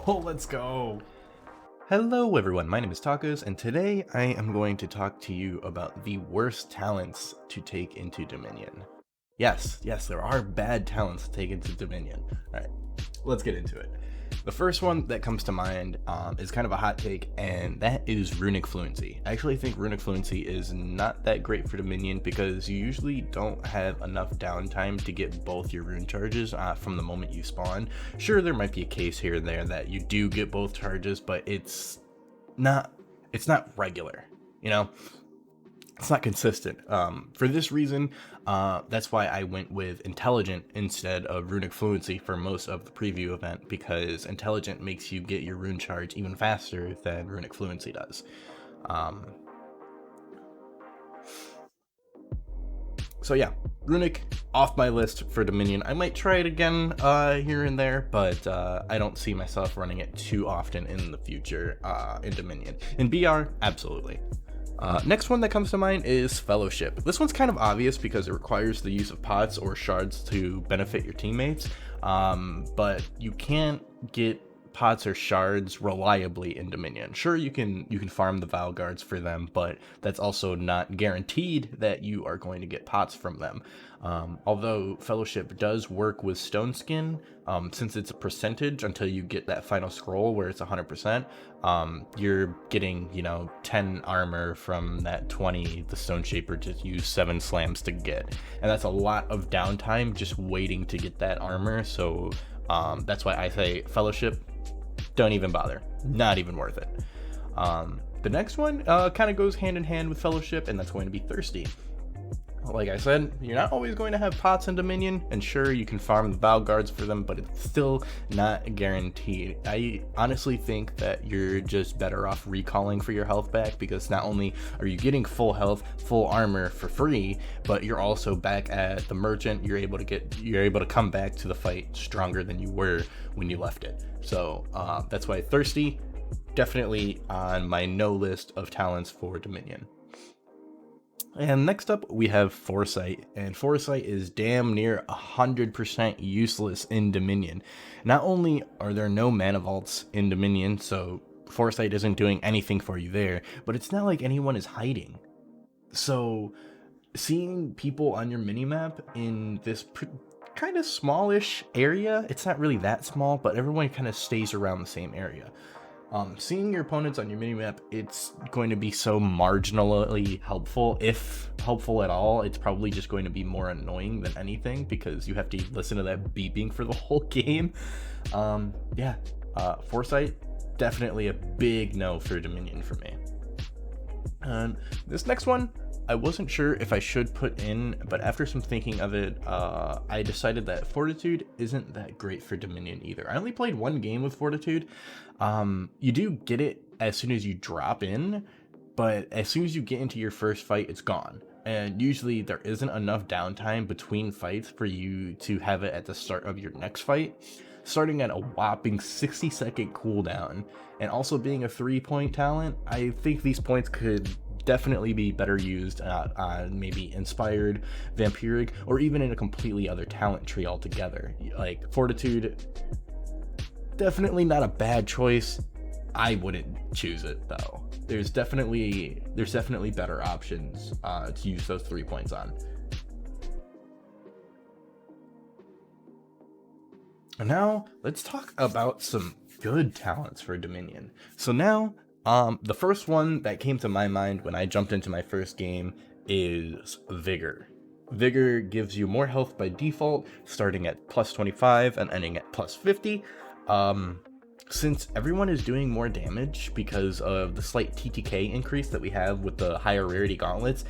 Oh, let's go. Hello everyone, my name is Tacos, and today I am going to talk to you about the worst talents to take into Dominion. Yes, there are bad talents to take into Dominion. Alright, let's get into it. The first one that comes to mind is kind of a hot take, and that is Runic Fluency. I actually think Runic Fluency is not that great for Dominion because you usually don't have enough downtime to get both your rune charges from the moment you spawn. Sure, there might be a case here and there that you do get both charges, but it's not regular, you know? It's not consistent. For this reason, that's why I went with Intelligent instead of Runic Fluency for most of the preview event, because Intelligent makes you get your rune charge even faster than Runic Fluency does. So yeah, Runic off my list for Dominion. I might try it again here and there, but I don't see myself running it too often in the future in Dominion. In BR, absolutely. Next one that comes to mind is Fellowship. This one's kind of obvious because it requires the use of pots or shards to benefit your teammates, but you can't get pots or shards reliably in Dominion. Sure, you can farm the Val Guards for them, but that's also not guaranteed that you are going to get pots from them. Although Fellowship does work with Stone Skin, since it's a percentage until you get that final scroll where it's 100%, you're getting, 10 armor from that 20 the Stone Shaper just used 7 slams to get. And that's a lot of downtime just waiting to get that armor, so that's why I say Fellowship, don't even bother. Not even worth it. The next one kind of goes hand in hand with Fellowship, and that's going to be Thirsty. Like I said, you're not always going to have pots in Dominion, and sure, you can farm the Val Guards for them, but it's still not guaranteed. I honestly think that you're just better off recalling for your health back, because not only are you getting full health, full armor for free, but you're also back at the merchant. You're able to come back to the fight stronger than you were when you left it. So that's why Thirsty, definitely on my no list of talents for Dominion. And next up, we have Foresight, and Foresight is damn near 100% useless in Dominion. Not only are there no mana vaults in Dominion, so Foresight isn't doing anything for you there, but it's not like anyone is hiding. So seeing people on your minimap in this kind of smallish area, it's not really that small, but everyone kind of stays around the same area. Seeing your opponents on your minimap, it's going to be so marginally helpful, if helpful at all. It's probably just going to be more annoying than anything because you have to listen to that beeping for the whole game. Foresight, definitely a big no for Dominion for me. And this next one, I wasn't sure if I should put in, but after some thinking of it, I decided that Fortitude isn't that great for Dominion either. I only played one game with Fortitude. You do get it as soon as you drop in, but as soon as you get into your first fight, it's gone. And usually there isn't enough downtime between fights for you to have it at the start of your next fight, starting at a whopping 60-second cooldown. And also being a 3-point talent, I think these points could definitely be better used on maybe Inspired, Vampiric, or even in a completely other talent tree altogether. Like Fortitude, definitely not a bad choice. I wouldn't choose it though. There's definitely better options to use those 3 points on. And now let's talk about some good talents for Dominion. So now, the first one that came to my mind when I jumped into my first game is Vigor. Vigor gives you more health by default, starting at plus 25 and ending at plus 50. Since everyone is doing more damage because of the slight TTK increase that we have with the higher rarity gauntlets,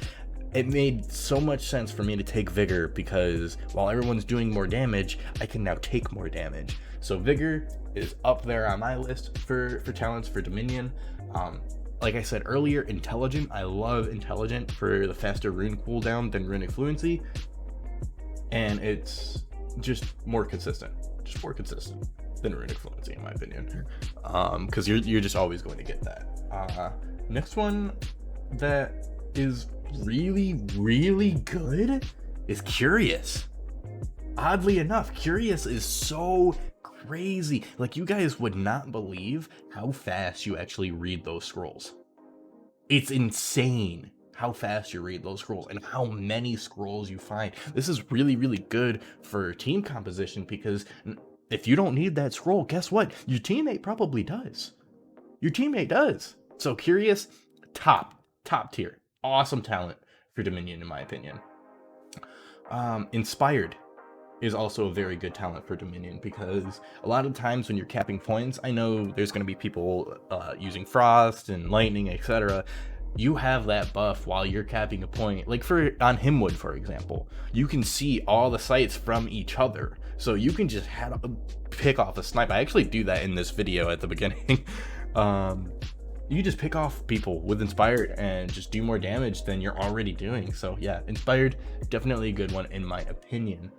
it made so much sense for me to take Vigor, because while everyone's doing more damage, I can now take more damage. So Vigor is up there on my list for talents for Dominion. Like I said earlier, Intelligent. I love Intelligent for the faster rune cooldown than Runic Fluency, and it's just more consistent. Than Runic Fluency, in my opinion, because you're just always going to get that. Next one that is really good is Curious. Oddly enough, Curious is so crazy. Like, you guys would not believe how fast you actually read those scrolls. It's insane how fast you read those scrolls and how many scrolls you find. This is really, really good for team composition, because if you don't need that scroll, guess what? Your teammate probably does. Your teammate does. So Curious, top tier. Awesome talent for Dominion, in my opinion. Inspired is also a very good talent for Dominion, because a lot of times when you're capping points, I know there's going to be people using Frost and Lightning, etc. You have that buff while you're capping a point. Like on Himwood, for example, you can see all the sights from each other, so you can just pick off a snipe. I actually do that in this video at the beginning. You just pick off people with Inspired and just do more damage than you're already doing. So yeah, Inspired, definitely a good one in my opinion.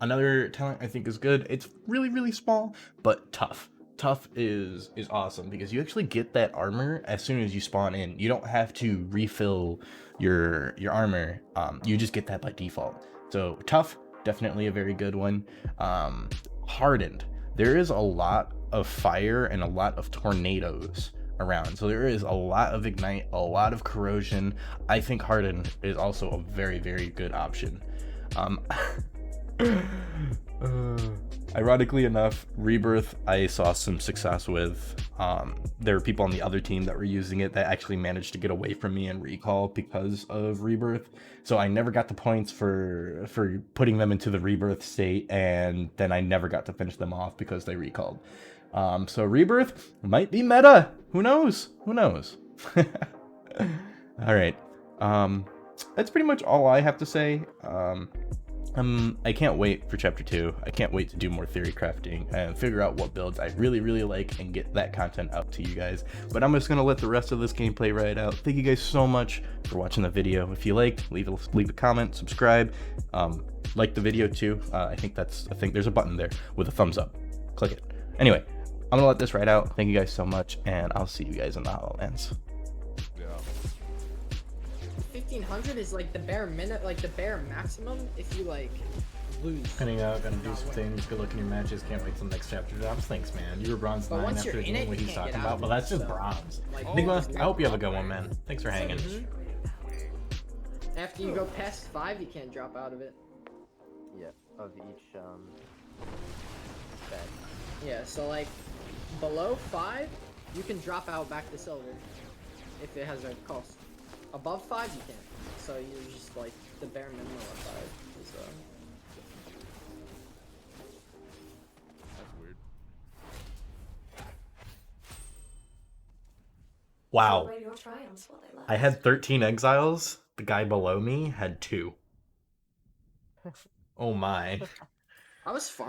Another talent I think is good. It's really, really small, but tough. Tough is awesome, because you actually get that armor as soon as you spawn in. You don't have to refill your armor. You just get that by default. So tough, definitely a very good one. Hardened. There is a lot of fire and a lot of tornadoes around, so there is a lot of ignite, a lot of corrosion. I think Hardened is also a very, very good option. Ironically enough, Rebirth I saw some success with. There were people on the other team that were using it that actually managed to get away from me and recall because of Rebirth. So I never got the points for putting them into the Rebirth state, and then I never got to finish them off because they recalled. So Rebirth might be meta. Who knows? Who knows? All right. That's pretty much all I have to say. I can't wait for chapter 2. I can't wait to do more theory crafting and figure out what builds I really, really like and get that content out to you guys. But I'm just gonna let the rest of this gameplay ride out. Thank you guys so much for watching the video. If you liked, leave a comment, subscribe, like the video too. I think there's a button there with a thumbs up. Click it. Anyway, I'm gonna let this ride out. Thank you guys so much, and I'll see you guys in the HoloLens. 1500 is like the bare minute, like the bare maximum if you like lose. Pinning out, gonna do some things. Good luck in your matches. Can't wait till the next chapter drops. Thanks, man. You were bronze 9 after doing what he's talking about, but that's just bronze. Nicholas, I hope you have a good one, man. Thanks for hanging. After you go past 5, you can't drop out of it. Yeah, of each bed. Yeah, so like below 5, you can drop out back to silver if it has a cost. Above 5, you can't. So you're just like the bare minimum of 5. So. That's weird. Wow. I had 13 exiles. The guy below me had 2. Oh my. I was farming.